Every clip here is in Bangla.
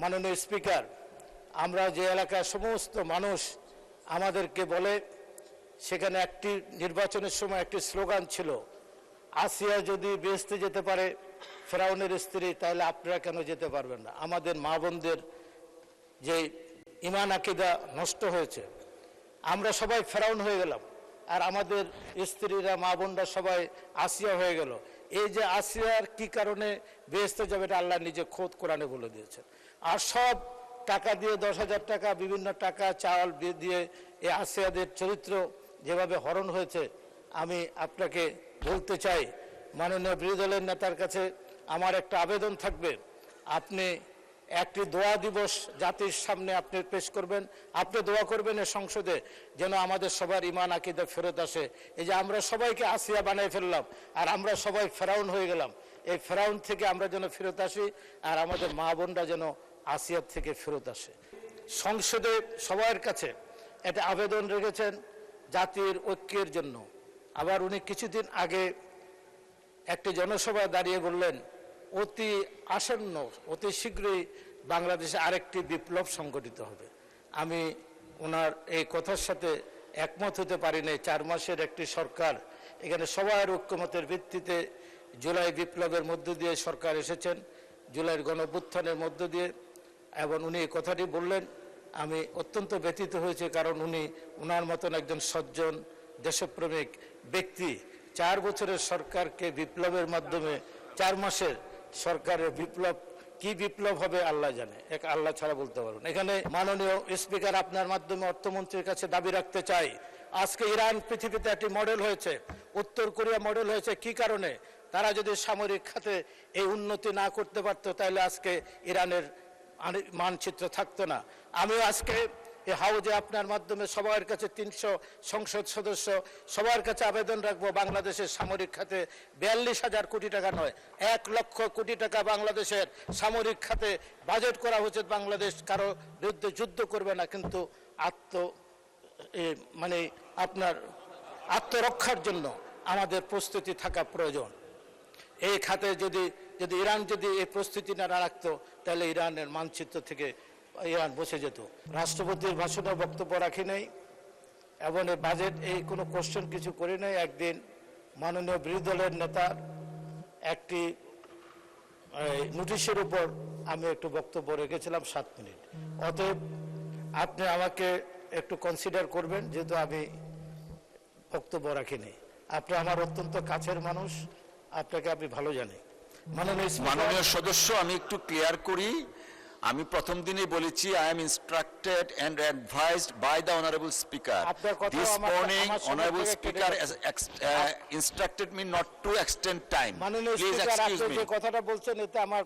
মাননীয় স্পিকার, আমরা যে এলাকার সমস্ত মানুষ আমাদেরকে বলে, সেখানে একটি নির্বাচনের সময় একটি স্লোগান ছিল, আসিয়া যদি বেহেশতে যেতে পারে ফেরাউনের স্ত্রী, তাহলে আপনারা কেন যেতে পারবেন না? আমাদের মা বোনদের যে ঈমান আকীদা নষ্ট হয়েছে, আমরা সবাই ফেরাউন হয়ে গেলাম, আর আমাদের স্ত্রীরা মা বোনরা সবাই আসিয়া হয়ে গেল। এই যে আসিয়ার কি কারণে বেহেশতে যাবে, এটা আল্লাহ নিজে খোদ কোরআনে বলে দিয়েছেন। আর সব টাকা দিয়ে 10,000 টাকা বিভিন্ন টাকা চাল দিয়ে এই আসিয়াদের চরিত্র যেভাবে হরণ হয়েছে, আমি আপনাকে বলতে চাই, মাননীয় বিরোধী দলের নেতার কাছে আমার একটা আবেদন থাকবে, আপনি একটি দোয়া দিবস জাতির সামনে আপনি পেশ করবেন, আপনি দোয়া করবেন এই সংসদে যেন আমাদের সবার ঈমান আকীদা ফেরত আসে। এই যে আমরা সবাইকে আসিয়া বানিয়ে ফেললাম আর আমরা সবাই ফেরাউন হয়ে গেলাম, এই ফেরাউন থেকে আমরা যেন ফেরত আসি আর আমাদের মা বোনরা যেন আসিয়ার থেকে ফেরত আসে। সংসদে সবার কাছে একটা আবেদন রেখেছেন জাতির ঐক্যের জন্য। আবার উনি কিছুদিন আগে একটি জনসভায় দাঁড়িয়ে বললেন, অতি আসন্ন অতি শীঘ্রই বাংলাদেশে আরেকটি বিপ্লব সংগঠিত হবে। আমি ওনার এই কথার সাথে একমত হতে পারি নাই। 4 মাসের একটি সরকার, এখানে সবার ঐক্যমতের ভিত্তিতে জুলাই বিপ্লবের মধ্য দিয়ে সরকার এসেছেন, জুলাইয়ের গণঅভ্যুত্থানের মধ্য দিয়ে, এবং উনি এই কথাটি বললেন, আমি অত্যন্ত ব্যথিত হয়েছে, কারণ উনি ওনার মতন একজন সজ্জন দেশপ্রেমিক ব্যক্তি 4 বছরের সরকারকে বিপ্লবের মাধ্যমে 4 মাসের সরকারের বিপ্লব, কি বিপ্লব হবে আল্লাহ জানে, এক আল্লাহ ছাড়া বলতে পারবেন। এখানে মাননীয় স্পিকার, আপনার মাধ্যমে অর্থমন্ত্রীর কাছে দাবি রাখতে চাই, আজকে ইরান পৃথিবীতে একটি মডেল হয়েছে, উত্তর কোরিয়া মডেল হয়েছে। কি কারণে? তারা যদি সামরিক খাতে এই উন্নতি না করতে পারতো, তাহলে আজকে ইরানের মানচিত্র থাকতো না। আমি আজকে এই হাউজে আপনার মাধ্যমে সবার কাছে 300 সংসদ সদস্য সবার কাছে আবেদন রাখবো, বাংলাদেশের সামরিক খাতে 42,000 কোটি টাকা নয়, 1 লক্ষ কোটি টাকা বাংলাদেশের সামরিক খাতে বাজেট করা হয়েছে। বাংলাদেশ কারো বিরুদ্ধে যুদ্ধ করবে না, কিন্তু আপনার আত্মরক্ষার জন্য আমাদের প্রস্তুতি থাকা প্রয়োজন। এই খাতে যদি ইরান যদি এই প্রস্তুতি না রাখতো, তাহলে ইরানের মানচিত্র থেকে ইরান বসে যেত। রাষ্ট্রপতির ভাষণে বক্তব্য রাখি নাই এবং এই বাজেট এই কোনো কোশ্চেন কিছু করি নাই। একদিন মাননীয় বিরোধী দলের নেতার একটি নোটিশের উপর আমি একটু বক্তব্য রেখেছিলাম 7 মিনিট। অতএব আপনি আমাকে একটু কনসিডার করবেন, যেহেতু আমি বক্তব্য রাখিনি। আপনি আমার অত্যন্ত কাছের মানুষ, আপনাকে আমি ভালো জানি। মাননীয় সদস্য, আমি একটু ক্লিয়ার করি, আমি প্রথম দিনই বলেছি, I am instructed and advised by the honorable speaker. This morning honorable speaker has instructed me not to extend time. Please excuse me. যে কথাটা বলছেন, এতে আমার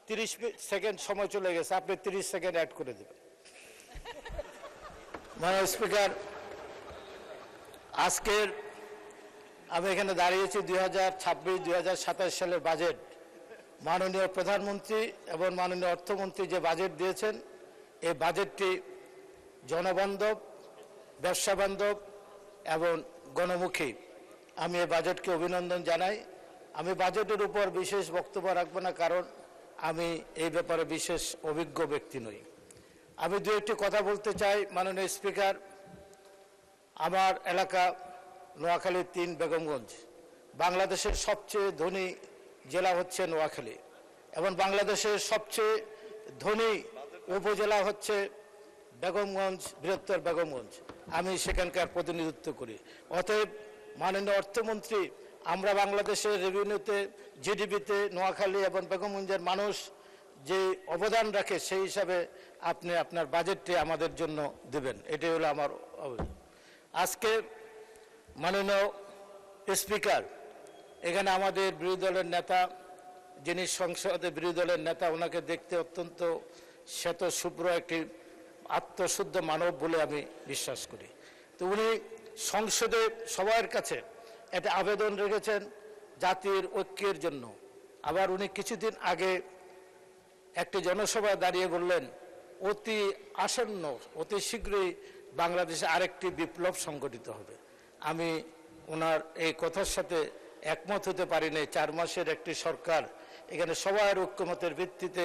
30 সেকেন্ড সময় চলে গেছে, আপনি 30 সেকেন্ড অ্যাড করে দেবেন। মাননীয় স্পিকার, আজকের আমি এখানে দাঁড়িয়েছি 2026-2027 সালের বাজেট। মাননীয় প্রধানমন্ত্রী এবং মাননীয় অর্থমন্ত্রী যে বাজেট দিয়েছেন, এই বাজেটটি জনবান্ধব, ব্যবসা বান্ধব এবং গণমুখী। আমি এই বাজেটকে অভিনন্দন জানাই। আমি বাজেটের উপর বিশেষ বক্তব্য রাখব না, কারণ আমি এই ব্যাপারে বিশেষ অভিজ্ঞ ব্যক্তি নই। আমি 2-1টি কথা বলতে চাই। মাননীয় স্পিকার, আমার এলাকা নোয়াখালী 3 বেগমগঞ্জ। বাংলাদেশের সবচেয়ে ধনী জেলা হচ্ছে নোয়াখালী এবং বাংলাদেশের সবচেয়ে ধনী উপজেলা হচ্ছে বেগমগঞ্জ, বৃহত্তর বেগমগঞ্জ। আমি সেখানকার প্রতিনিধিত্ব করি। অতএব মাননীয় অর্থমন্ত্রী, আমরা বাংলাদেশের রেভিনিউতে, জিডিপিতে নোয়াখালী এবং বেগমগঞ্জের মানুষ যে অবদান রাখে, সেই হিসাবে আপনি আপনার বাজেটটি আমাদের জন্য দেবেন, এটাই হলো আমার আবেদন। আজকে মাননীয় স্পিকার, এখানে আমাদের বিরোধী দলের নেতা, যিনি সংসদে বিরোধী দলের নেতা, ওনাকে দেখতে অত্যন্ত শ্বেত শুভ্র একটি আত্মশুদ্ধ মানব বলে আমি বিশ্বাস করি। তো উনি সংসদে সবার কাছে একটা আবেদন রেখেছেন জাতির ঐক্যের জন্য। আবার উনি কিছুদিন আগে একটি জনসভায় দাঁড়িয়ে বললেন, অতি আসন্ন অতি শীঘ্রই বাংলাদেশে আরেকটি বিপ্লব সংগঠিত হবে। আমি ওনার এই কথার সাথে একমত হতে পারি নাই। 4 মাসের একটি সরকার, এখানে সবার ঐক্যমতের ভিত্তিতে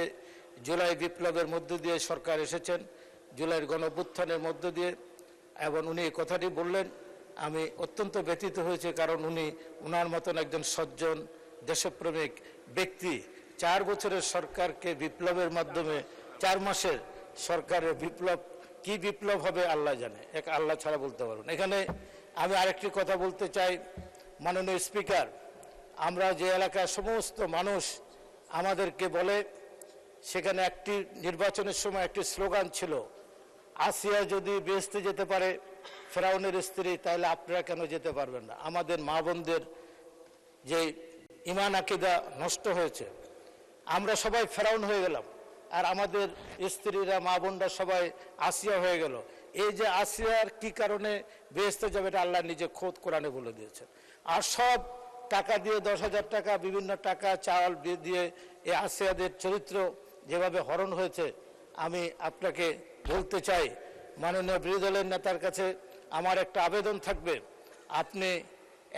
জুলাই বিপ্লবের মধ্য দিয়ে সরকার এসেছেন, জুলাইয়ের গণঅভ্যুত্থানের মধ্য দিয়ে, এবং উনি এই কথাটি বললেন, আমি অত্যন্ত ব্যথিত হয়েছে, কারণ উনি ওনার মতন একজন সজ্জন দেশপ্রেমিক ব্যক্তি 4 বছরের সরকারকে বিপ্লবের মাধ্যমে 4 মাসের সরকারের বিপ্লব, কি বিপ্লব হবে আল্লাহ জানে, এক আল্লাহ ছাড়া বলতে পারবেন। এখানে আমি আরেকটি কথা বলতে চাই, মাননীয় স্পিকার, আমরা যে এলাকার সমস্ত মানুষ আমাদেরকে বলে, সেখানে একটি নির্বাচনের সময় একটি স্লোগান ছিল, আসিয়া যদি বেহেশতে যেতে পারে ফেরাউনের স্ত্রী, তাহলে আপনারা কেন যেতে পারবেন না? আমাদের মা বোনদের যে ঈমান আকীদা নষ্ট হয়েছে, আমরা সবাই ফেরাউন হয়ে গেলাম, আর আমাদের স্ত্রীরা মা বোনরা সবাই আসিয়া হয়ে গেল। এই যে আসিয়ার কি কারণে বেহেশতে যাবে, এটা আল্লাহ নিজে খোদ কোরআনে বলে দিয়েছেন। আর সব টাকা দিয়ে 10,000 টাকা, বিভিন্ন টাকা চাল দিয়ে এই আসিয়াদের চরিত্র যেভাবে হরণ হয়েছে, আমি আপনাকে বলতে চাই, মাননীয় বিরোধী দলের নেতার কাছে আমার একটা আবেদন থাকবে, আপনি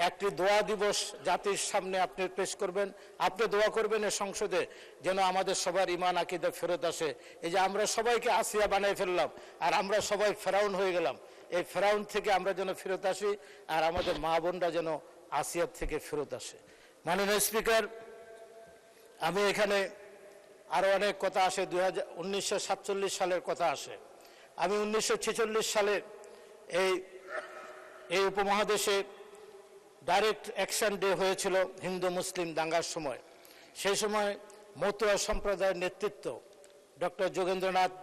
একটি দোয়া দিবস জাতির সামনে আপনি পেশ করবেন, আপনি দোয়া করবেন এই সংসদে, যেন আমাদের সবার ঈমান আকীদা ফেরত আসে। এই যে আমরা সবাইকে আসিয়া বানাই ফেললাম, আর আমরা সবাই ফেরাউন হয়ে গেলাম, এই ফেরাউন থেকে আমরা যেন ফেরত আসি, আর আমাদের মা বোনরা যেন আসিয়ার থেকে ফেরত আসে। মাননীয় স্পিকার, আমি এখানে আরও অনেক কথা আসে, 1947 সালের কথা আসে। আমি 1946 সালে এই উপমহাদেশে ডাইরেক্ট অ্যাকশন ডে হয়েছিল হিন্দু মুসলিম দাঙ্গার সময়। সেই সময় মতুয়া সম্প্রদায়ের নেতৃত্ব ডক্টর যোগেন্দ্রনাথ,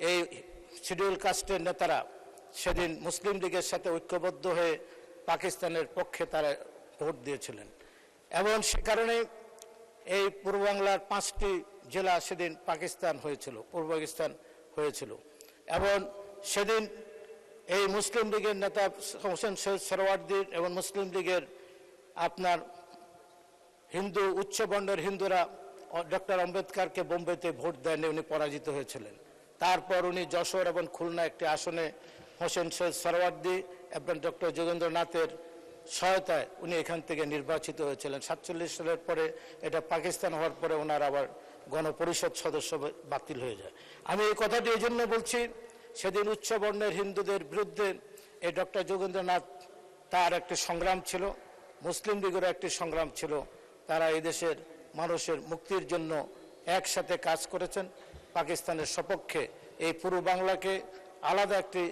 এই শিডিউল কাস্টের নেতারা সেদিন মুসলিম লীগের সাথে ঐক্যবদ্ধ হয়ে পাকিস্তানের পক্ষে তারা ভোট দিয়েছিলেন, এবং সে কারণে এই পূর্ব বাংলার 5টি জেলা সেদিন পাকিস্তান হয়েছিল, পূর্ব পাকিস্তান হয়েছিল। এবং সেদিন এই মুসলিম লীগের নেতা হোসেন সৈয়দ সোহরাওয়ার্দী এবং মুসলিম লীগের আপনার হিন্দু উচ্চবর্ণের হিন্দুরা ডক্টর আম্বেদকরকে বোম্বেতে ভোট দেন, উনি পরাজিত হয়েছিলেন। তারপর উনি যশোর এবং খুলনা একটি আসনে হোসেন সৈয়দ সোহরাওয়ার্দী এবং ডক্টর যোগেন্দ্রনাথের সহায়তায় উনি এখান থেকে নির্বাচিত হয়েছিলেন। 47 সালের পরে এটা পাকিস্তান হওয়ার পরে ওনার আবার গণপরিষদ সদস্য বাতিল হয়ে যায়। আমি এই কথাটি এই জন্য বলছি, সেদিন উচ্চবর্ণের হিন্দুদের বিরুদ্ধে এই ডক্টর যোগেন্দ্রনাথ, তার একটি সংগ্রাম ছিল, মুসলিম লীগেরও একটি সংগ্রাম ছিল। তারা এই দেশের মানুষের মুক্তির জন্য একসাথে কাজ করেছেন, পাকিস্তানের সপক্ষে এই পূর্ব বাংলাকে আলাদা একটি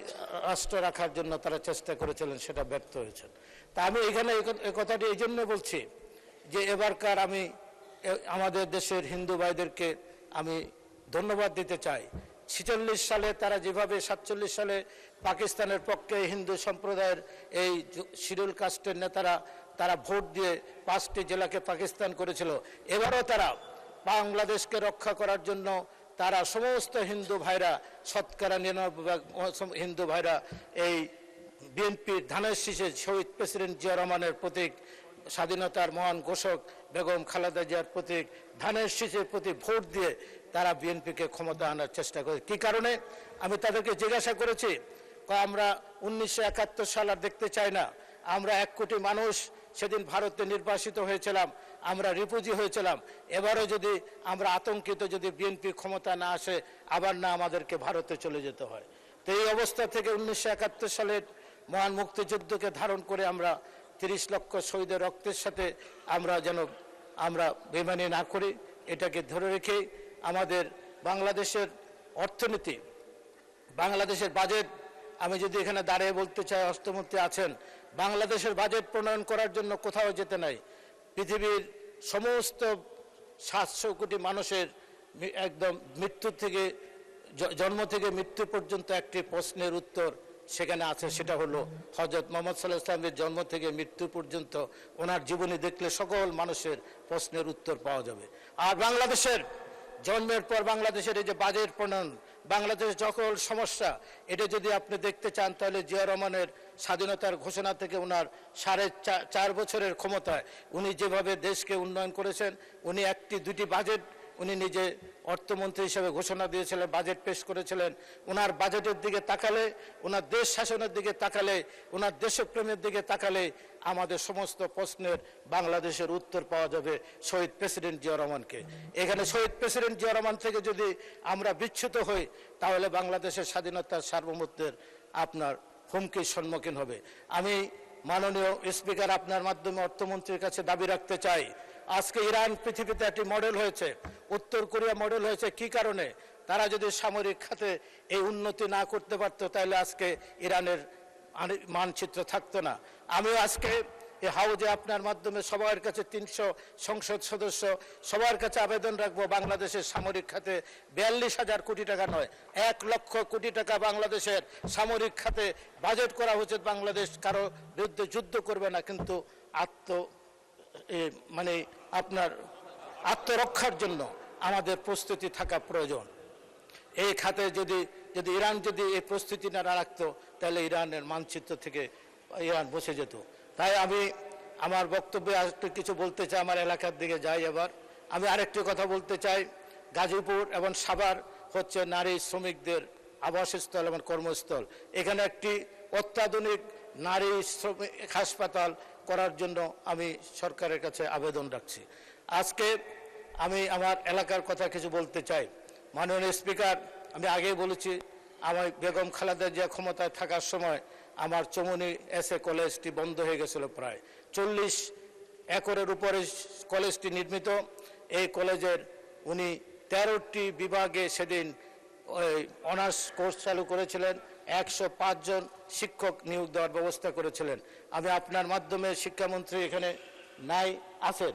রাষ্ট্র রাখার জন্য তারা চেষ্টা করেছিলেন, সেটা ব্যর্থ হয়েছেন। তা আমি এখানে এই কথাটি এই জন্য বলছি যে এবারকার আমি আমাদের দেশের হিন্দু ভাইদেরকে আমি ধন্যবাদ দিতে চাই। 46 সালে তারা যেভাবে 47 সালে পাকিস্তানের পক্ষে হিন্দু সম্প্রদায়ের এই শিডিউল কাস্টের নেতারা তারা ভোট দিয়ে 5টি জেলাকে পাকিস্তান করেছিল, এবারও তারা বাংলাদেশকে রক্ষা করার জন্য তারা সমস্ত হিন্দু ভাইরা, শতকরা 99% হিন্দু ভাইরা এই বিএনপির ধানের শীষে শহীদ প্রেসিডেন্ট জিয়া রহমানের প্রতীক, স্বাধীনতার মহান ঘোষক বেগম খালেদা জিয়ার প্রতীক ধানের শীষের প্রতি ভোট দিয়ে তারা বিএনপিকে ক্ষমতা আনার চেষ্টা করে। কি কারণে আমি তাদেরকে জিজ্ঞাসা করেছি, আমরা 1971 সাল আর দেখতে চাই না, আমরা 1 কোটি মানুষ সেদিন ভারতে নির্বাসিত হয়েছিলাম, আমরা রিফিউজি হয়েছিলাম, এবারও যদি আমরা আতঙ্কিত, যদি বিএনপি ক্ষমতা না আসে, আবার না আমাদেরকে ভারতে চলে যেতে হয়। তো এই অবস্থা থেকে 1971 সালের মহান মুক্তিযুদ্ধকে ধারণ করে আমরা 30 লক্ষ শহীদের রক্তের সাথে আমরা যেন আমরা বেমানি না করি, এটাকে ধরে রেখে আমাদের বাংলাদেশের অর্থনীতি, বাংলাদেশের বাজেট, আমি যদি এখানে দাঁড়িয়ে বলতে চাই, অর্থমন্ত্রী আছেন, বাংলাদেশের বাজেট প্রণয়ন করার জন্য কোথাও যেতে নাই। পৃথিবীর সমস্ত 700 কোটি মানুষের একদম মৃত্যু থেকে জন্ম থেকে মৃত্যু পর্যন্ত একটি প্রশ্নের উত্তর সেখানে আছে, সেটা হলো হযরত মুহাম্মদ সাল্লাল্লাহু আলাইহি ওয়াসাল্লামের জন্ম থেকে মৃত্যু পর্যন্ত ওনার জীবনী দেখলে সকল মানুষের প্রশ্নের উত্তর পাওয়া যাবে। আর বাংলাদেশের জন্মের পর বাংলাদেশের এই যে বাজেট প্রণয়ন, বাংলাদেশের সকল সমস্যা, এটা যদি আপনি দেখতে চান, তাহলে জিয়া রহমানের স্বাধীনতার ঘোষণা থেকে ওনার 4.5 বছরের ক্ষমতায় উনি যেভাবে দেশকে উন্নয়ন করেছেন, উনি 1টি 2টি বাজেট উনি নিজে অর্থমন্ত্রী হিসেবে ঘোষণা দিয়েছিলেন, বাজেট পেশ করেছিলেন। ওনার বাজেটের দিকে তাকালে, ওনার দেশ শাসনের দিকে তাকালে, ওনার দেশপ্রেমের দিকে তাকালে আমাদের সমস্ত প্রশ্নের বাংলাদেশের উত্তর পাওয়া যাবে শহীদ প্রেসিডেন্ট জিয়া রহমানকে। এখানে শহীদ প্রেসিডেন্ট জিয়া রহমান থেকে যদি আমরা বিচ্যুত হই, তাহলে বাংলাদেশের স্বাধীনতার সার্বভৌমত্বের আপনার হুমকির সম্মুখীন হবে। আমি মাননীয় স্পিকার আপনার মাধ্যমে অর্থমন্ত্রীর কাছে দাবি রাখতে চাই, আজকে ইরান পৃথিবীতে একটি মডেল হয়েছে, উত্তর কোরিয়া মডেল হয়েছে। কি কারণে? তারা যদি সামরিক খাতে এই উন্নতি না করতে পারতো, তাহলে আজকে ইরানের মানচিত্র থাকতো না। আমি আজকে এই হাউজে আপনার মাধ্যমে সবার কাছে 300 সংসদ সদস্য সবার কাছে আবেদন রাখবো, বাংলাদেশের সামরিক খাতে 42,000 কোটি টাকা নয়, 1 লক্ষ কোটি টাকা বাংলাদেশের সামরিক খাতে বাজেট করা হয়েছে। বাংলাদেশ কারো বিরুদ্ধে যুদ্ধ করবে না, কিন্তু মানে আপনার আত্মরক্ষার জন্য আমাদের প্রস্তুতি থাকা প্রয়োজন। এই খাতে যদি ইরান যদি এই প্রস্তুতি না রাখতো, তাহলে ইরানের মানচিত্র থেকে ইরান বসে যেত। তাই আমি আমার বক্তব্যে আরেকটু কিছু বলতে চাই, আমার এলাকার দিকে যাই। এবার আমি আরেকটি কথা বলতে চাই, গাজীপুর এবং সাভার হচ্ছে নারী শ্রমিকদের আবাসস্থল এবং কর্মস্থল। এখানে একটি অত্যাধুনিক নারী শ্রমিক হাসপাতাল করার জন্য আমি সরকারের কাছে আবেদন রাখছি। আজকে আমি আমার এলাকার কথা কিছু বলতে চাই। মাননীয় স্পিকার, আমি আগেই বলেছি, আমার বেগম খালেদা জিয়া ক্ষমতায় থাকার সময় আমার চমুনি এসএ কলেজটি বন্ধ হয়ে গেছিল। প্রায় 40 একরের উপরে কলেজটি নির্মিত। এই কলেজের উনি 13টি বিভাগে সেদিন অনার্স কোর্স চালু করেছিলেন, 105 জন শিক্ষক নিয়োগ দেওয়ার ব্যবস্থা করেছিলেন। আমি আপনার মাধ্যমে শিক্ষামন্ত্রী এখানে নাই আছেন,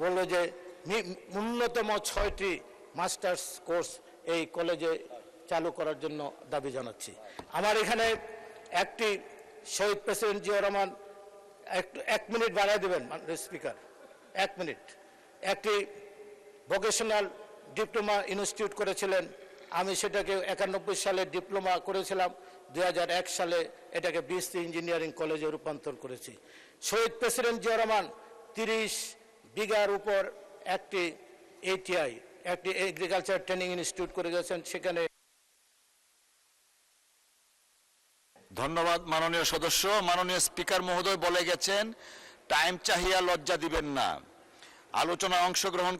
বললো যে ন্যূনতম 6টি মাস্টার্স কোর্স এই কলেজে চালু করার জন্য দাবি জানাচ্ছি। আমার এখানে একটি শহীদ প্রেসিডেন্ট জিয়া রহমান, একটু 1 মিনিট বাড়ায় দেবেন স্পিকার, 1 মিনিট। একটি ভোকেশনাল ডিপ্লোমা ইনস্টিটিউট করেছিলেন, আমি সেটাকে 91 সালে ডিপ্লোমা করেছিলাম, 2001 সালে এটাকে বিএসসি ইঞ্জিনিয়ারিং কলেজে রূপান্তর করেছি। শহীদ প্রেসিডেন্ট জিয়া রহমান 30 বিঘার উপর একটি ATI, একটি এগ্রিকালচার ট্রেনিং ইনস্টিটিউট করে গেছেন। সেখানে ধন্যবাদ মাননীয় সদস্য। মাননীয় স্পিকার মহোদয় বলে গেছেন, টাইম চাহিয়া লজ্জা দিবেন না। আলোচনায় অংশগ্রহণ